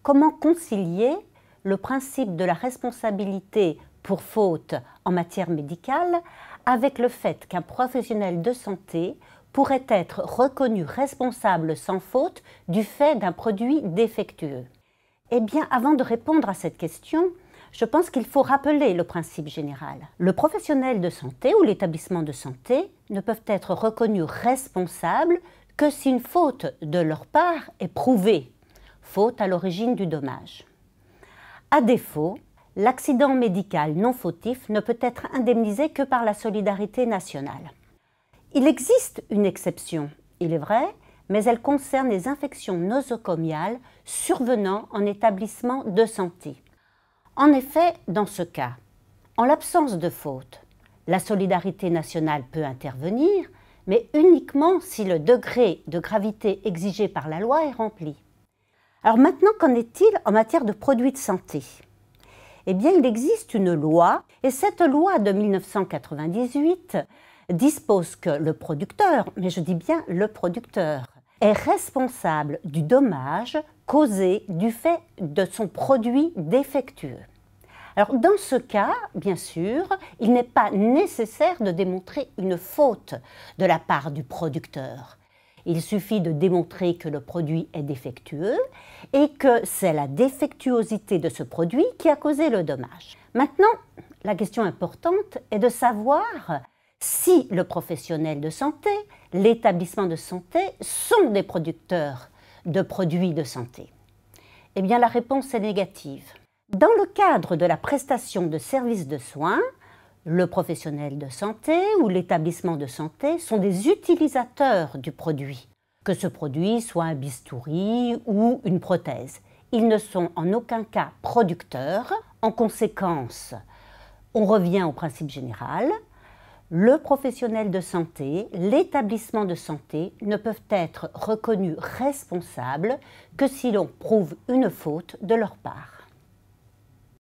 comment concilier le principe de la responsabilité pour faute en matière médicale avec le fait qu'un professionnel de santé pourrait être reconnu responsable sans faute du fait d'un produit défectueux? Eh bien, avant de répondre à cette question, je pense qu'il faut rappeler le principe général. Le professionnel de santé ou l'établissement de santé ne peuvent être reconnus responsables que si une faute de leur part est prouvée, faute à l'origine du dommage. À défaut, l'accident médical non fautif ne peut être indemnisé que par la solidarité nationale. Il existe une exception, il est vrai, mais elle concerne les infections nosocomiales survenant en établissement de santé. En effet, dans ce cas, en l'absence de faute, la solidarité nationale peut intervenir, mais uniquement si le degré de gravité exigé par la loi est rempli. Alors maintenant, qu'en est-il en matière de produits de santé? Eh bien, il existe une loi, et cette loi de 1998 dispose que le producteur, mais je dis bien le producteur, est responsable du dommage causé du fait de son produit défectueux. Alors, dans ce cas, bien sûr, il n'est pas nécessaire de démontrer une faute de la part du producteur. Il suffit de démontrer que le produit est défectueux et que c'est la défectuosité de ce produit qui a causé le dommage. Maintenant, la question importante est de savoir si le professionnel de santé, l'établissement de santé sont des producteurs de produits de santé. Eh bien, la réponse est négative. Dans le cadre de la prestation de services de soins, le professionnel de santé ou l'établissement de santé sont des utilisateurs du produit, que ce produit soit un bistouri ou une prothèse. Ils ne sont en aucun cas producteurs. En conséquence, on revient au principe général. Le professionnel de santé, l'établissement de santé ne peuvent être reconnus responsables que si l'on prouve une faute de leur part.